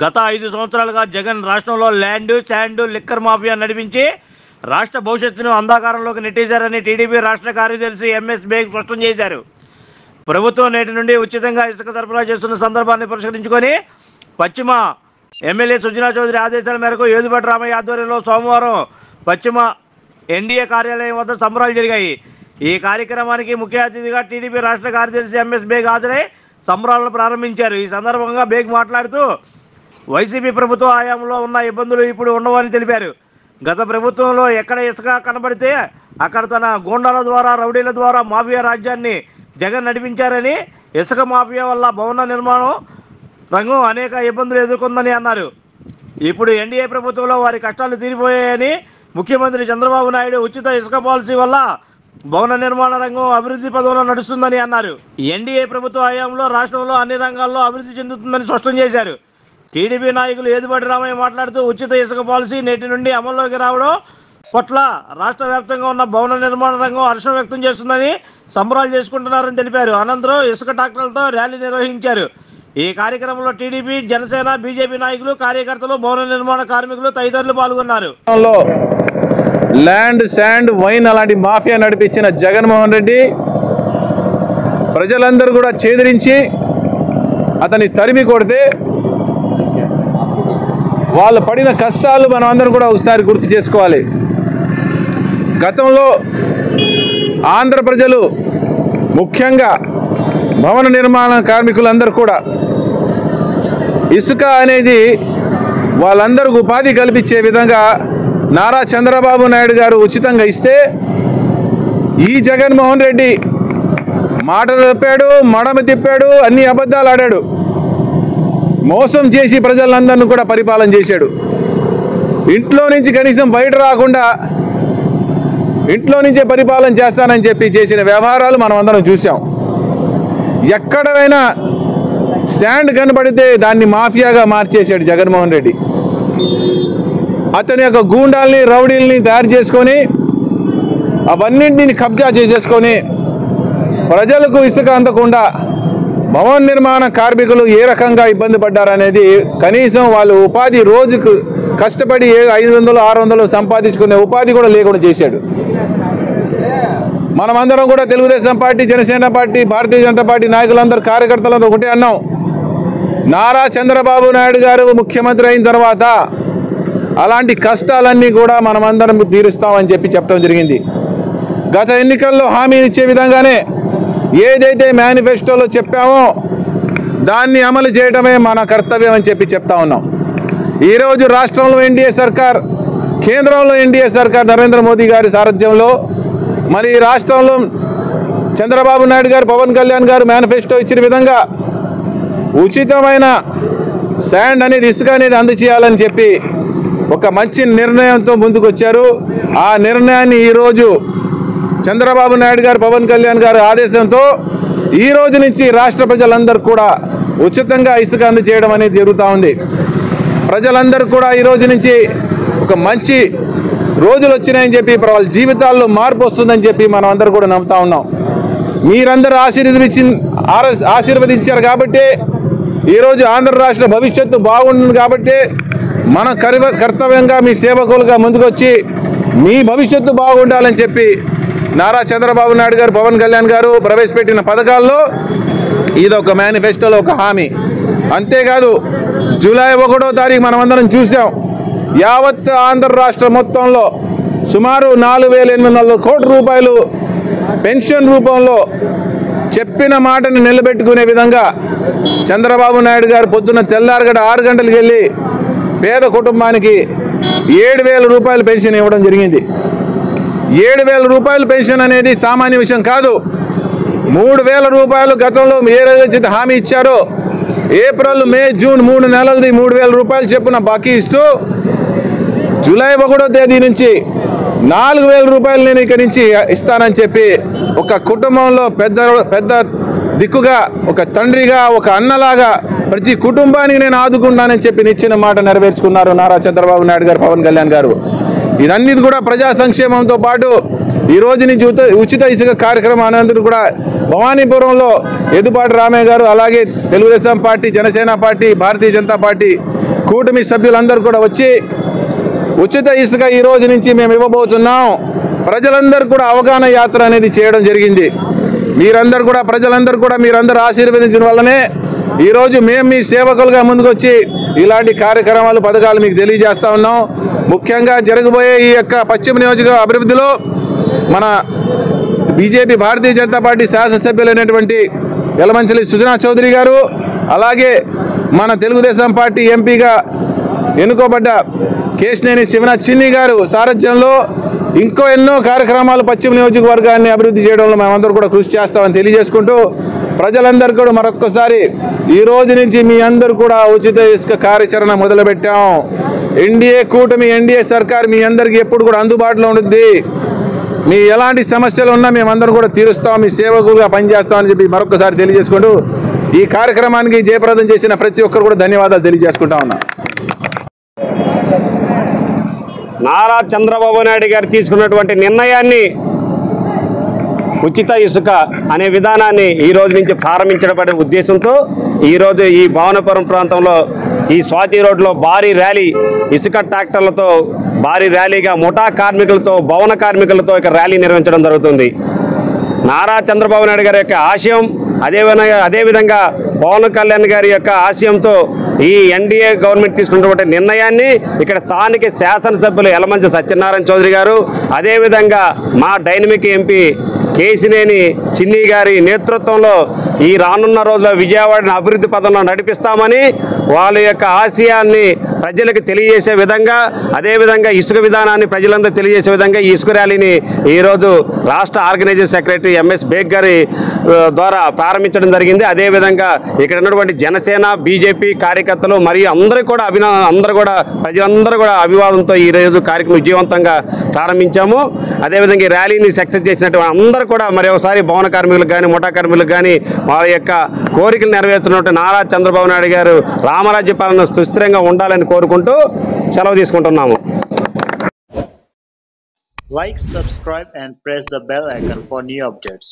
గత 5 సంవత్సరాలుగా జగన్ రాష్ట్రంలో ల్యాండ్, శాండ్, లిక్కర్ మాఫియా నడిపించి రాష్ట్ర భవిష్యత్తును అంధకారంలోకి నెట్టేశారని టీడీపీ రాష్ట్ర కార్యదర్శి ఎంఎస్ బేగ్ స్పష్టం చేశారు. ప్రభుత్వం నేటి నుండి ఉచితంగా ఇసుక సరఫరా చేస్తున్న సందర్భాన్ని పురస్కరించుకొని పశ్చిమ ఎమ్మెల్యే సుజనా చౌదరి ఆదేశాల మేరకు ఏదుపాటి రామయ్య ఆధ్వర్యంలో సోమవారం పశ్చిమ ఎన్డీఏ కార్యాలయం వద్ద సంబరాలు జరిగాయి. ఈ కార్యక్రమానికి ముఖ్య అతిథిగా టీడీపీ రాష్ట్ర కార్యదర్శి ఎంఎస్ బేగ్ హాజరై సంబరాలను ప్రారంభించారు. ఈ సందర్భంగా బేగ్ మాట్లాడుతూ వైసీపీ ప్రభుత్వ హయాంలో ఉన్న ఇబ్బందులు ఇప్పుడు ఉండవని తెలిపారు. గత ప్రభుత్వంలో ఎక్కడ ఇసుక కనబడితే అక్కడ తన గూండాల ద్వారా, రౌడీల ద్వారా మాఫియా రాజ్యాన్ని జగన్ నడిపించారని, ఇసుక మాఫియా వల్ల భవన నిర్మాణం రంగం అనేక ఇబ్బందులు ఎదుర్కొందని అన్నారు. ఇప్పుడు ఎన్డీఏ ప్రభుత్వంలో వారి కష్టాలు తీరిపోయాయని, ముఖ్యమంత్రి చంద్రబాబు నాయుడు ఉచిత ఇసుక పాలసీ వల్ల భవన నిర్మాణ రంగం అభివృద్ధి పదంలో నడుస్తుందని అన్నారు. ఎన్డీఏ ప్రభుత్వ హయాంలో రాష్ట్రంలో అన్ని రంగాల్లో అభివృద్ధి చెందుతుందని స్పష్టం చేశారు. టీడీపీ నాయకులు ఏదుపాటి రామయ్య మాట్లాడుతూ ఉచిత ఇసుక పాలసీ నేటి నుండి అమల్లోకి రావడం పట్ల రాష్ట్ర వ్యాప్తంగా ఉన్న భవన నిర్మాణ రంగం హర్షం వ్యక్తం చేస్తుందని, సంబరాలు చేసుకుంటున్నారని తెలిపారు. అనంతరం ఇసుక ట్రాక్టర్లతో ర్యాలీ నిర్వహించారు. ఈ కార్యక్రమంలో టీడీపీ, జనసేన, బీజేపీ నాయకులు, కార్యకర్తలు, భవన నిర్మాణ కార్మికులు తదితరులు పాల్గొన్నారు. ల్యాండ్, శాండ్, వైన్ అలాంటి మాఫియా నడిపించిన జగన్మోహన్ రెడ్డి ప్రజలందరూ కూడా చేదరించి అతన్ని తరిమి కొడితే వాళ్ళు పడిన కష్టాలు మనం అందరం కూడా ఒకసారి గుర్తు చేసుకోవాలి. గతంలో ఆంధ్ర ప్రజలు, ముఖ్యంగా భవన నిర్మాణ కార్మికులందరూ కూడా ఇసుక అనేది వాళ్ళందరికీ ఉపాధి కల్పించే విధంగా నారా చంద్రబాబు నాయుడు గారు ఉచితంగా ఇస్తే ఈ జగన్మోహన్ రెడ్డి మాట తప్పాడు, మడమ తిప్పాడు, అన్ని అబద్ధాలు ఆడాడు, మోసం చేసి ప్రజలందరినీ కూడా పరిపాలన చేశాడు. ఇంట్లో నుంచి కనీసం బయట రాకుండా ఇంట్లో నుంచే పరిపాలన చేస్తానని చెప్పి చేసిన వ్యవహారాలు మనం అందరం చూసాం. ఎక్కడైనా శాండ్ కనబడితే దాన్ని మాఫియాగా మార్చేశాడు జగన్మోహన్ రెడ్డి. అతని యొక్క గూండాల్ని, రౌడీల్ని తయారు చేసుకొని అవన్నింటిని కబ్జా చేసేసుకొని ప్రజలకు ఇసుక అందకుండా భవన నిర్మాణ కార్మికులు ఏ రకంగా ఇబ్బంది పడ్డారనేది, కనీసం వాళ్ళు ఉపాధి రోజుకు కష్టపడి 500, 600 సంపాదించుకునే ఉపాధి కూడా లేకుండా చేశాడు. మనమందరం కూడా Telugu Desam party, Janasena party, Bharatiya Janata party నాయకులందరూ, కార్యకర్తలందరూ ఒకటే అన్నాం, నారా చంద్రబాబు నాయుడు గారు ముఖ్యమంత్రి అయిన తర్వాత అలాంటి కష్టాలన్నీ కూడా మనమందరం తీరుస్తామని చెప్పడం జరిగింది. గత ఎన్నికల్లో హామీని ఇచ్చే విధంగానే ఏదైతే మేనిఫెస్టోలో చెప్పామో దాన్ని అమలు చేయడమే మన కర్తవ్యం అని చెప్తా ఉన్నాం. ఈరోజు రాష్ట్రంలో ఎన్డీఏ సర్కార్, కేంద్రంలో ఎన్డీఏ సర్కార్ నరేంద్ర మోదీ గారి సారథ్యంలో, మరి రాష్ట్రంలో చంద్రబాబు నాయుడు గారు, పవన్ కళ్యాణ్ గారు మేనిఫెస్టో ఇచ్చిన విధంగా ఉచితమైన శాండ్ అనేది, ఇసుక అనేది అందజేయాలని చెప్పి ఒక మంచి నిర్ణయంతో ముందుకు వచ్చారు. ఆ నిర్ణయాన్ని ఈరోజు చంద్రబాబు నాయుడు గారు, పవన్ కళ్యాణ్ గారు ఆదేశంతో ఈ రోజు నుంచి రాష్ట్ర ప్రజలందరూ కూడా ఉచితంగా ఇసుక అందజేయడం అనేది జరుగుతూ ఉంది. ప్రజలందరూ కూడా ఈ రోజు నుంచి ఒక మంచి రోజులు వచ్చినాయని చెప్పి, వాళ్ళ జీవితాల్లో మార్పు వస్తుందని చెప్పి మనం అందరూ కూడా నమ్ముతా ఉన్నాం. మీరందరూ ఆశీర్వదించారు కాబట్టి ఈరోజు ఆంధ్ర రాష్ట్ర భవిష్యత్తు బాగుంటుంది కాబట్టి మన కర్తవ్యంగా మీ సేవకులుగా ముందుకొచ్చి మీ భవిష్యత్తు బాగుండాలని చెప్పి నారా చంద్రబాబు నాయుడు గారు, పవన్ కళ్యాణ్ గారు ప్రవేశపెట్టిన పథకాల్లో ఇదొక మేనిఫెస్టోలో ఒక హామీ. అంతేకాదు జూలై 1వ తారీఖు మనమందరం చూసాం, యావత్ ఆంధ్ర రాష్ట్ర మొత్తంలో సుమారు 4,800 కోట్ల రూపాయలు పెన్షన్ రూపంలో చెప్పిన మాటను నిలబెట్టుకునే విధంగా చంద్రబాబు నాయుడు గారు పొద్దున్న తెల్లారగడ 6 గంటలకు వెళ్ళి పేద కుటుంబానికి 7,000 రూపాయలు పెన్షన్ ఇవ్వడం జరిగింది. 7,000 రూపాయల పెన్షన్ అనేది సామాన్య విషయం కాదు. 3,000 రూపాయలు గతంలో ఏ రోజైతే హామీ ఇచ్చారో ఏప్రిల్, మే, జూన్ 3 నెలలది 3,000 రూపాయలు చెప్పున బాకీ ఇస్తూ జూలై 1వ తేదీ నుంచి 4,000 రూపాయలు నేను ఇక్కడి నుంచి ఇస్తానని చెప్పి ఒక కుటుంబంలో పెద్ద దిక్కుగా, ఒక తండ్రిగా, ఒక అన్నలాగా ప్రతి కుటుంబానికి నేను ఆదుకుంటానని చెప్పి ఇచ్చిన మాట నెరవేర్చుకున్నారు నారా చంద్రబాబు నాయుడు గారు, పవన్ కళ్యాణ్ గారు. ఇదన్నీ కూడా ప్రజా సంక్షేమంతో పాటు ఈ రోజు నుంచి ఉచిత ఇసుక కార్యక్రమం అనంతరం కూడా భవానీపురంలో ఏదుపాటి రామయ్య గారు, అలాగే Telugu Desam party, Janasena party, Bharatiya Janata party కూటమి సభ్యులందరూ కూడా వచ్చి ఉచిత ఇసుక ఈ రోజు నుంచి మేము ఇవ్వబోతున్నాం. ప్రజలందరూ కూడా అవగాహన యాత్ర అనేది చేయడం జరిగింది. ప్రజలందరూ కూడా మీరందరూ ఆశీర్వదించిన వల్లనే ఈరోజు మేము మీ సేవకులుగా ముందుకొచ్చి ఇలాంటి కార్యక్రమాలు పథకాలు మీకు తెలియజేస్తా ఉన్నాం. ముఖ్యంగా జరగబోయే ఈ యొక్క పశ్చిమ నియోజకవర్గ అభివృద్ధిలో మన బీజేపీ భారతీయ జనతా పార్టీ శాసనసభ్యులైనటువంటి యలమంచిలి సుజనా చౌదరి గారు, అలాగే మన తెలుగుదేశం పార్టీ ఎంపీగా ఎన్నుకోబడ్డ కేశినేని శివనాథ్ చిన్ని గారు సారథ్యంలో ఇంకో ఎన్నో కార్యక్రమాలు పశ్చిమ నియోజకవర్గాన్ని అభివృద్ధి చేయడంలో మేమందరూ కూడా కృషి చేస్తామని తెలియజేసుకుంటూ ప్రజలందరూ కూడా మరొక్కసారి ఈ రోజు నుంచి మీ అందరూ కూడా ఉచిత ఇసుక కార్యాచరణ మొదలుపెట్టాం. ఎన్డీఏ సర్కార్ మీ అందరికీ ఎప్పుడు కూడా అందుబాటులో ఉంటుంది. మీ ఎలాంటి సమస్యలు ఉన్నా మేమందరం కూడా తీరుస్తాం, మీ సేవకులుగా పనిచేస్తామని చెప్పి మరొకసారి తెలియజేసుకుంటూ ఈ కార్యక్రమానికి జయప్రదం చేసిన ప్రతి ఒక్కరు కూడా ధన్యవాదాలు తెలియజేసుకుంటా ఉన్నా. నారా చంద్రబాబు నాయుడు గారు తీసుకున్నటువంటి నిర్ణయాన్ని ఉచిత ఇసుక అనే విధానాన్ని ఈ రోజు నుంచి ప్రారంభించబడే ఉద్దేశంతో ఈరోజు ఈ భవనపురం ప్రాంతంలో ఈ స్వాతి రోడ్లో భారీ ర్యాలీ, ఇసుక ట్రాక్టర్లతో భారీ ర్యాలీగా ముఠా కార్మికులతో, భవన కార్మికులతో ఇక ర్యాలీ నిర్వహించడం జరుగుతుంది. నారా చంద్రబాబు నాయుడు గారి యొక్క ఆశయం, అదేవిధంగా పవన్ కళ్యాణ్ గారి యొక్క ఆశయంతో ఈ ఎన్డీఏ గవర్నమెంట్ తీసుకున్నటువంటి నిర్ణయాన్ని ఇక్కడ స్థానిక శాసనసభ్యులు యలమంచిలి సత్యనారాయణ చౌదరి గారు, అదేవిధంగా మా డైనమిక్ ఎంపీ కేశినేని చిన్ని గారి నేతృత్వంలో ఈ రానున్న రోజుల్లో విజయవాడని అభివృద్ధి పథంలో నడిపిస్తామని వాళ్ళ యొక్క ఆశయాన్ని ప్రజలకు తెలియజేసే విధంగా, అదేవిధంగా ఇసుక విధానాన్ని ప్రజలందరూ తెలియజేసే విధంగా ఈ ఇసుక ర్యాలీని ఈరోజు రాష్ట్ర ఆర్గనైజింగ్ సెక్రటరీ ఎంఎస్ బేగ్ గారి ద్వారా ప్రారంభించడం జరిగింది. అదేవిధంగా ఇక్కడ ఉన్నటువంటి జనసేన, బీజేపీ కార్యకర్తలు మరియు ప్రజలందరూ కూడా అభివాదంతో ఈరోజు కార్యక్రమం విజయవంతంగా ప్రారంభించాము. అదేవిధంగా ఈ ర్యాలీని సక్సెస్ చేసినటువంటి అందరూ కూడా మరొకసారి భవన కార్మికులకు కానీ, ముఠా కార్మికులకు కానీ వారి యొక్క కోరికలు నెరవేర్చున్నట్టు నారా చంద్రబాబు నాయుడు గారు రామరాజ్య పాలన సుస్థిరంగా ఉండాలని కోరుకుంటూ సెలవు తీసుకుంటున్నాము. Like, subscribe and press the bell icon for new updates.